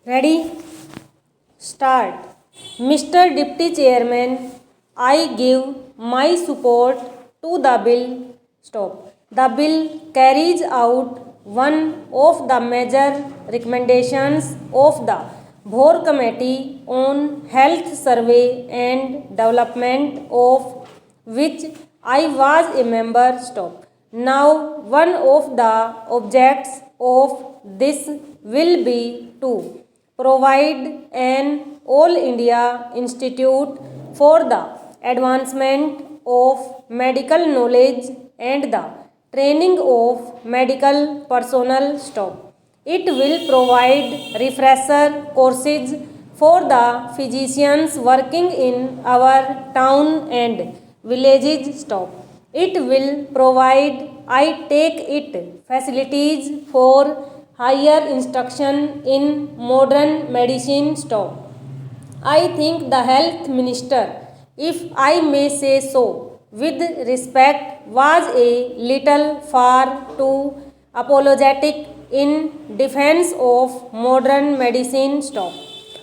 Ready? Start. Mr. Deputy Chairman, I give my support to the bill. Stop. The bill carries out one of the major recommendations of the Bhor Committee on Health Survey and Development, of which I was a member. Stop. Now, one of the objects of this will be to provide an All India Institute for the Advancement of Medical Knowledge and the Training of Medical Personnel. Stop. It will provide refresher courses for the physicians working in our town and villages. Stop. It will provide, I take it, facilities for higher instruction in modern medicine. Stop. I think the health minister, if I may say so with respect, was a little far too apologetic in defense of modern medicine. Stop.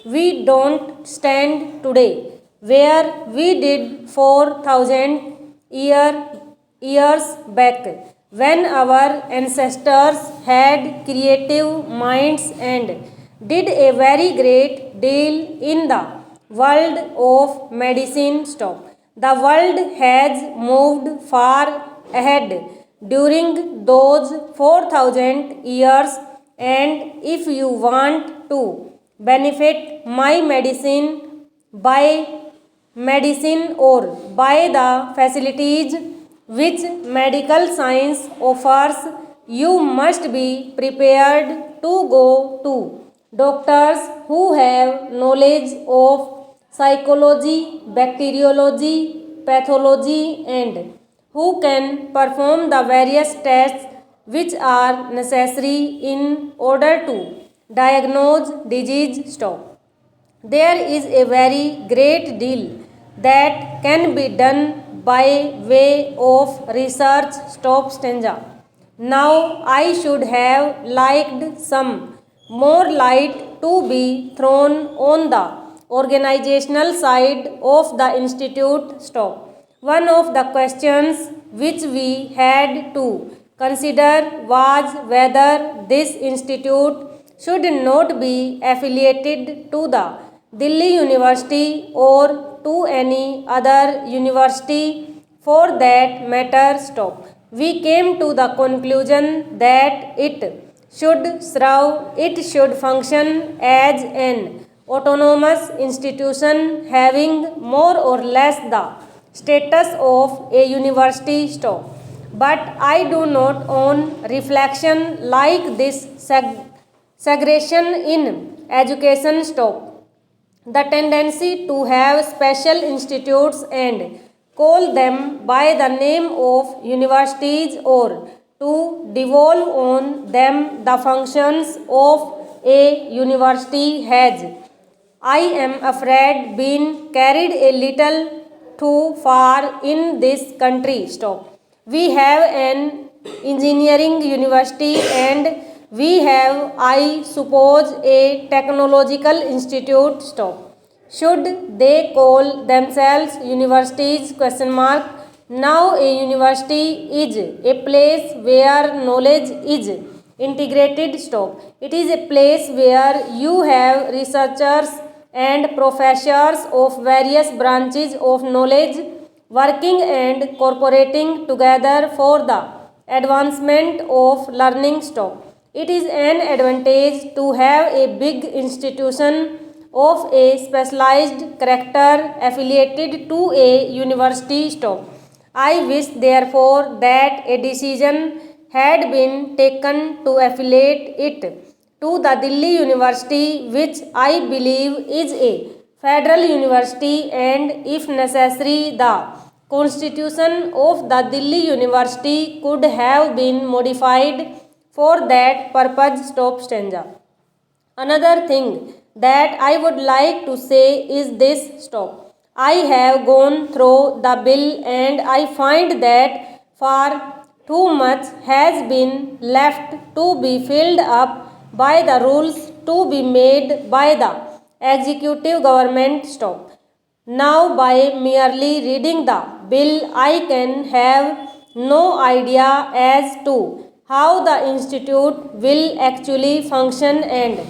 We don't stand today where we did 4,000 years back, when our ancestors had creative minds and did a very great deal in the world of medicine. Stop. The world has moved far ahead during those 4,000 years, and if you want to benefit my medicine or by the facilities which medical science offers, you must be prepared to go to doctors who have knowledge of psychology, bacteriology, pathology, and who can perform the various tests which are necessary in order to diagnose disease. Stop. There is a very great deal that can be done by way of research. Stop. Stanza. Now, I should have liked some more light to be thrown on the organizational side of the institute. Stop. One of the questions which we had to consider was whether this institute should not be affiliated to the Delhi University or to any other university for that matter. Stop. We came to the conclusion that it should function as an autonomous institution having more or less the status of a university. Stop. But I do not, on reflection, like this segregation in education. Stop. The tendency to have special institutes and call them by the name of universities, or to devolve on them the functions of a university, has, I am afraid, been carried a little too far in this country. Stop. We have an engineering university and we have, I suppose, a technological institute. Stop. Should they call themselves universities? Question mark. Now, a university is a place where knowledge is integrated. Stop. It is a place where you have researchers and professors of various branches of knowledge working and cooperating together for the advancement of learning. Stop. It is an advantage to have a big institution of a specialized character affiliated to a university. Stop. I wish, therefore, that a decision had been taken to affiliate it to the Delhi University, which I believe is a federal university, and if necessary, the constitution of the Delhi University could have been modified for that purpose. Stop. Stanza. Another thing that I would like to say is this. Stop. I have gone through the bill and I find that far too much has been left to be filled up by the rules to be made by the executive government. Stop. Now, by merely reading the bill, I can have no idea as to how the institute will actually function and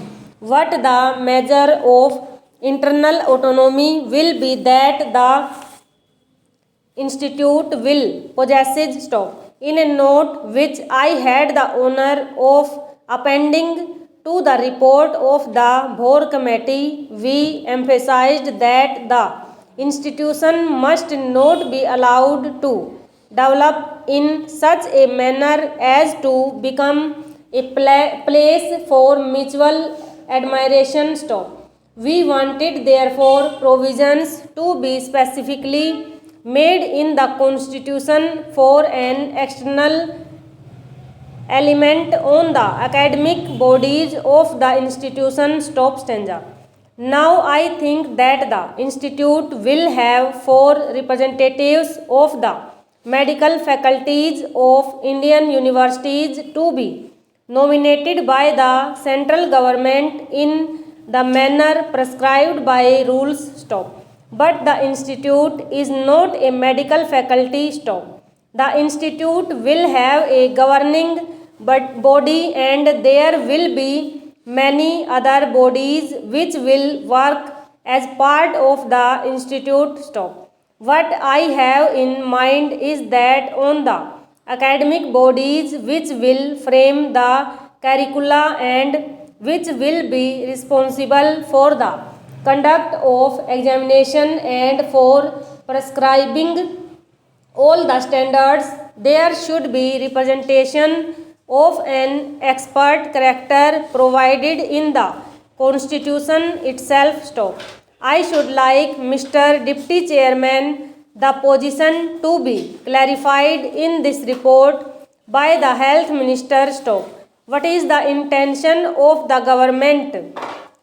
what the measure of internal autonomy will be that the institute will possess. Stop. In a note which I had the honor of appending to the report of the Board Committee, we emphasized that the institution must not be allowed to develop in such a manner as to become a place for mutual admiration. Stop. We wanted therefore provisions to be specifically made in the Constitution for an external element on the academic bodies of the institution. Stop stanza. Now I think that the institute will have 4 representatives of the medical faculties of Indian universities to be nominated by the central government in the manner prescribed by rules. Stop. But the institute is not a medical faculty. Stop. The institute will have a governing body and there will be many other bodies which will work as part of the institute. Stop. What I have in mind is that on the academic bodies which will frame the curricula and which will be responsible for the conduct of examination and for prescribing all the standards, there should be representation of an expert character provided in the Constitution itself. Stop. I should like, Mr. Deputy Chairman, the position to be clarified in this report by the Health Minister. Stop. What is the intention of the government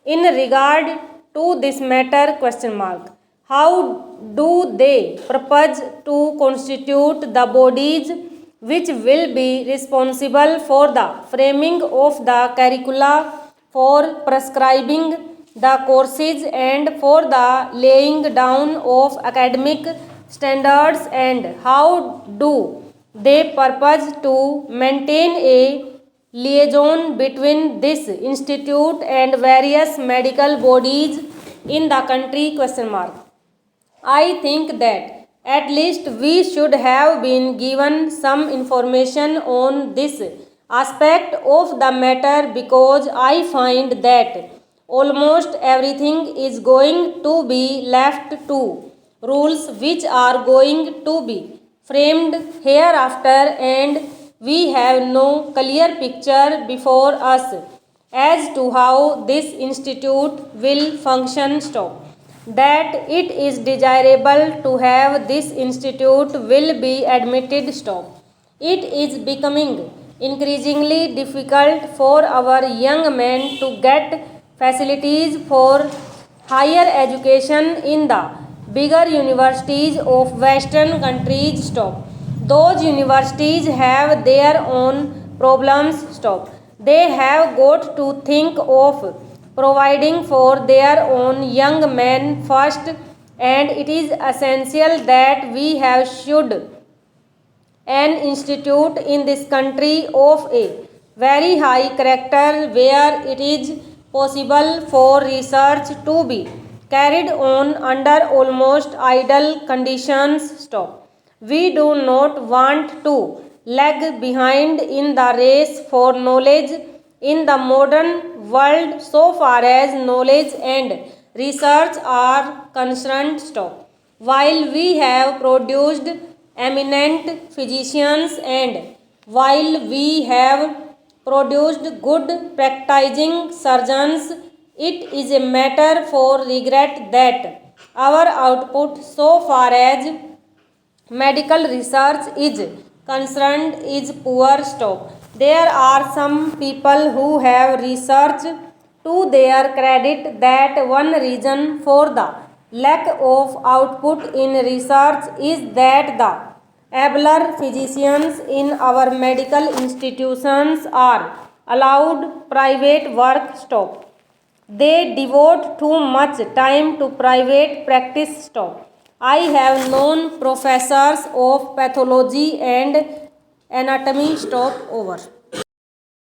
in regard to this matter? Question mark. How do they propose to constitute the bodies which will be responsible for the framing of the curricula, for prescribing the courses and for the laying down of academic standards, and how do they purpose to maintain a liaison between this institute and various medical bodies in the country? Question mark. I think that at least we should have been given some information on this aspect of the matter, because I find that almost everything is going to be left to rules which are going to be framed hereafter, and we have no clear picture before us as to how this institute will function. Stop. That it is desirable to have this institute will be admitted. Stop. It is becoming increasingly difficult for our young men to get facilities for higher education in the bigger universities of Western countries. Stop. Those universities have their own problems. Stop. They have got to think of providing for their own young men first, and it is essential that we have should an institute in this country of a very high character, where it is possible for research to be carried on under almost ideal conditions. Stop. We do not want to lag behind in the race for knowledge in the modern world so far as knowledge and research are concerned. Stop. While we have produced eminent physicians and while we have produced good practicing surgeons, it is a matter for regret that our output so far as medical research is concerned is poor. Stop. There are some people who have researched to their credit that one reason for the lack of output in research is that the abler physicians in our medical institutions are allowed private work. Stop. They devote too much time to private practice. Stop. I have known professors of pathology and anatomy. Stop. Over.